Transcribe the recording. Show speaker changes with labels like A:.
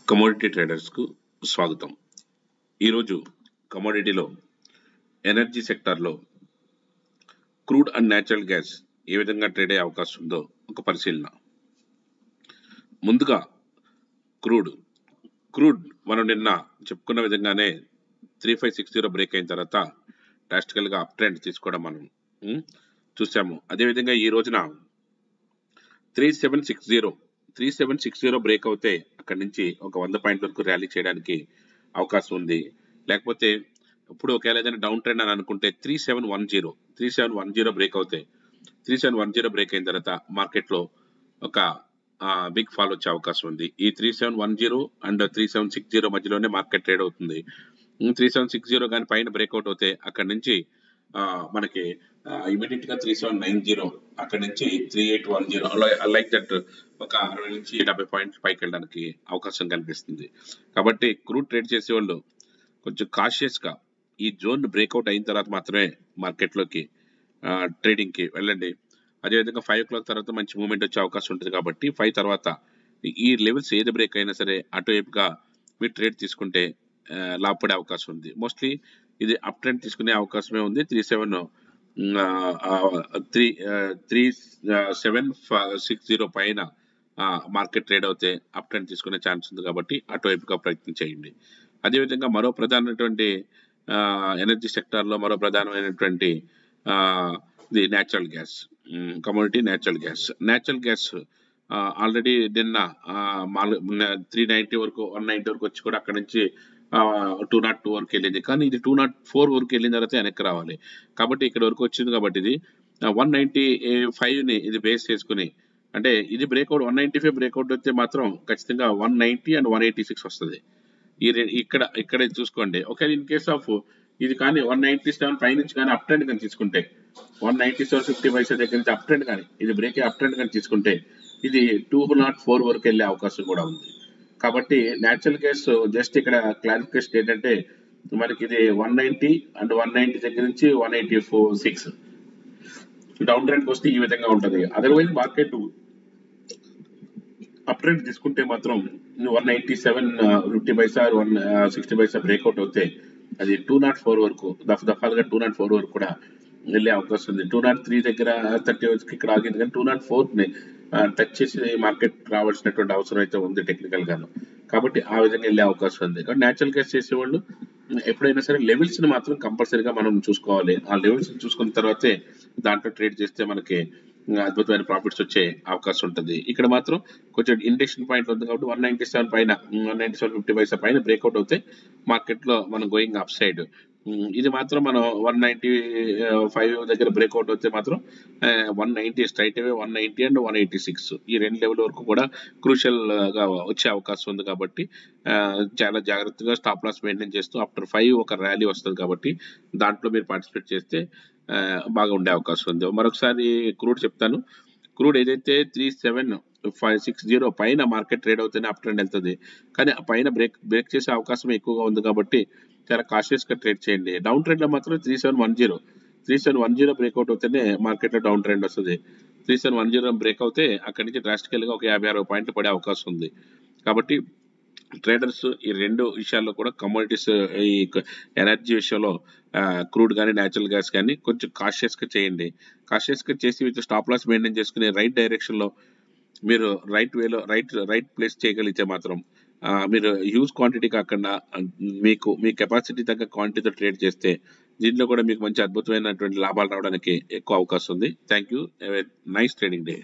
A: Commodity ట్రేడర్స్కు స్వాగతం. ఈరోజు కమోడిటీలో energy సెక్టార్లో క్రూడ్ అండ్ న్యాచురల్ గ్యాస్ ఏ విధంగా ట్రేడ్ అయ్యే అవకాశం ఉందో ఒక పరిశీలన. ముందుగా క్రూడ్ మనం నిన్న చెప్పుకున్న విధంగానే 3560 బ్రేక్ అయిన తర్వాత డ్రాస్టికల్గా అప్ ట్రెండ్ తీసుకోవడం మనం చూసాము. అదేవిధంగా ఈ రోజున 3760 బ్రేక్ అవుతే అక్కడి నుంచి ఒక 100 పాయింట్ల వరకు ర్యాలీ చేయడానికి అవకాశం ఉంది. లేకపోతే ఇప్పుడు ఒకవేళ ఏదైనా డౌన్ ట్రెండ్ అని అనుకుంటే 3710 బ్రేక్ అవుతాయి. 3710 బ్రేక్ అయిన తర్వాత మార్కెట్లో ఒక బిగ్ ఫాల్ వచ్చే అవకాశం ఉంది. ఈ 3710 అండ్ 3760 మధ్యలోనే మార్కెట్ ట్రేడ్ అవుతుంది. 3760 కానీ పైన బ్రేక్అవుట్ అవుతే అక్కడి నుంచి మనకి ఇమీడియట్ గా 3790 అక్కడి నుంచి 3810 లైక్ దట్ ఒక 60 నుంచి 70 పాయింట్స్ పైకి వెళ్ళడానికి అవకాశం కనిపిస్తుంది. కాబట్టి క్రూడ్ ట్రేడ్ చేసేవాళ్ళు కొంచెం కాషియస్ గా ఈ జోన్ బ్రేక్అవుట్ అయిన తర్వాత మాత్రమే మార్కెట్లోకి ట్రేడింగ్ కి వెళ్ళండి. అదేవిధంగా 5 o'clock తర్వాత మంచి మూవ్మెంట్ వచ్చే అవకాశం ఉంటుంది. కాబట్టి 5 తర్వాత ఈ లెవెల్స్ ఏది బ్రేక్ అయినా సరే అటువైపుగా మీరు ట్రేడ్ తీసుకుంటే లాభపడే అవకాశం ఉంది. మోస్ట్లీ ఇది అప్ ట్రెండ్ తీసుకునే అవకాశమే ఉంది. 3760 పైన మార్కెట్ ట్రేడ్ అవుతే అప్ ట్రెండ్ తీసుకునే ఛాన్స్ ఉంది. కాబట్టి అటువైపుగా ప్రయత్నం చేయండి. అదేవిధంగా మరో ప్రధానమైనటువంటి ఎనర్జీ సెక్టార్లో మరో ప్రధానమైనటువంటి ఇది natural gas commodity. Natural gas already నిన్న 390 వరకు 190 వరకు వచ్చి కూడా అక్కడ నుంచి 202 వరకు వెళ్ళింది. కానీ ఇది 204 వరకు వెళ్ళిన తర్వాత వెనక్కి రావాలి. కాబట్టి ఇక్కడ వరకు వచ్చింది. కాబట్టి ఇది 195 ని ఇది బేస్ చేసుకుని, అంటే ఇది బ్రేక్అవుట్ 195 బ్రేక్అవుట్ అయితే మాత్రం ఖచ్చితంగా 190 అండ్ 186 వస్తుంది. ఇక్కడ చూసుకోండి. ఒకవేళ ఇన్ కేస్ ఆఫ్ ఇది కానీ 197 పై నుంచి కానీ అప్ ట్రెండ్ కానీ తీసుకుంటే 197.50 దగ్గర నుంచి అప్ ట్రెండ్ కానీ ఇది బ్రేక్ అప్ ట్రెండ్ కానీ తీసుకుంటే ఇది 204 వరకు వెళ్ళే అవకాశం కూడా ఉంది. కాబట్టి న్యాచురల్ గ్యాస్ జస్ట్ ఇక్కడ క్లారిఫికేషన్ ఏంటంటే మనకి ఇది 190 అండ్ 190 దగ్గర నుంచి 186 డౌన్ ట్రెండ్ వస్తే ఈ విధంగా ఉంటుంది. అదర్వైజ్ మార్కెట్ అప్ ట్రెండ్ తీసుకుంటే మాత్రం 197.50 160 బ్రేక్అవుట్ అవుతే అది 204 వరకు దఫాలుగా 204 వరకు కూడా వెళ్ళే అవకాశం ఉంది. 203 దగ్గర 30 వచ్చి ఇక్కడ ఆగింది. కానీ 204 ని టచ్ చేసి మార్కెట్ రావాల్సినటువంటి అవసరం అయితే ఉంది టెక్నికల్ గాను. కాబట్టి ఆ విధంగా వెళ్ళే అవకాశం ఉంది. కాబట్టి న్యాచురల్ గ్యాస్ చేసేవాళ్ళు ఎప్పుడైనా సరే లెవెల్స్ ని మాత్రం కంపల్సరీగా మనం చూసుకోవాలి. ఆ లెవెల్స్ చూసుకున్న తర్వాతే దాంట్లో ట్రేడ్ చేస్తే మనకి అద్భుతమైన ప్రాఫిట్స్ వచ్చే అవకాశం ఉంటుంది. ఇక్కడ మాత్రం కొంచెం ఇండెక్షన్ పాయింట్ ఉంది కాబట్టి 197 పైన 197.50 పైన బ్రేక్అవుట్ అవుతే మార్కెట్ లో మనం గోయింగ్ అప్ సైడ్. ఇది మాత్రం మనం 195 దగ్గర బ్రేక్అవుట్ అవుతే మాత్రం 190 స్ట్రైట్ అవే 190 అండ్ 186 ఈ రెండు లెవెల్ వరకు కూడా క్రూషియల్ గా వచ్చే అవకాశం ఉంది. కాబట్టి చాలా జాగ్రత్తగా స్టాప్ లాస్ మెయింటైన్ చేస్తూ ఆఫ్టర్ 5 ఒక ర్యాలీ వస్తుంది. కాబట్టి దాంట్లో మీరు పార్టిసిపేట్ చేస్తే బాగా ఉండే అవకాశం ఉంది. మరొకసారి క్రూడ్ చెప్తాను. క్రూడ్ ఏదైతే 3760 పైన మార్కెట్ ట్రేడ్ అవుతేనే అప్ ట్రెండ్ వెళ్తుంది. కానీ ఆ పైన బ్రేక్ చేసే అవకాశం ఎక్కువగా ఉంది. కాబట్టి చాలా కాషియస్ గా ట్రేడ్ చేయండి. డౌన్ ట్రెండ్ లో మాత్రం 3710 బ్రేక్అవుట్ అవుతేనే మార్కెట్ లో డౌన్ ట్రెండ్ వస్తుంది. 3710 బ్రేక్ అవుతే అక్కడి నుంచి డ్రాస్టికల్ గా ఒక 50-60 పాయింట్లు పడే అవకాశం ఉంది. కాబట్టి ట్రేడర్స్ ఈ రెండు విషయాల్లో కూడా కమోడిటీస్ ఈ ఎనర్జీ విషయంలో క్రూడ్ కానీ న్యాచురల్ గ్యాస్ కానీ కొంచెం కాషియస్ గా చేయండి. కాషియస్ గా చేసి విత్ స్టాప్ లాస్ మెయింటైన్ చేసుకుని రైట్ డైరెక్షన్ లో మీరు రైట్ వేలో రైట్ ప్లేస్ చేయగలిగితే మాత్రం మీరు హ్యూజ్ క్వాంటిటీ కాకుండా మీ కెపాసిటీ తగ్గ క్వాంటిటీతో ట్రేడ్ చేస్తే దీంట్లో కూడా మీకు మంచి అద్భుతమైనటువంటి లాభాలు రావడానికి ఎక్కువ అవకాశం ఉంది. Thank you. Nice trading day.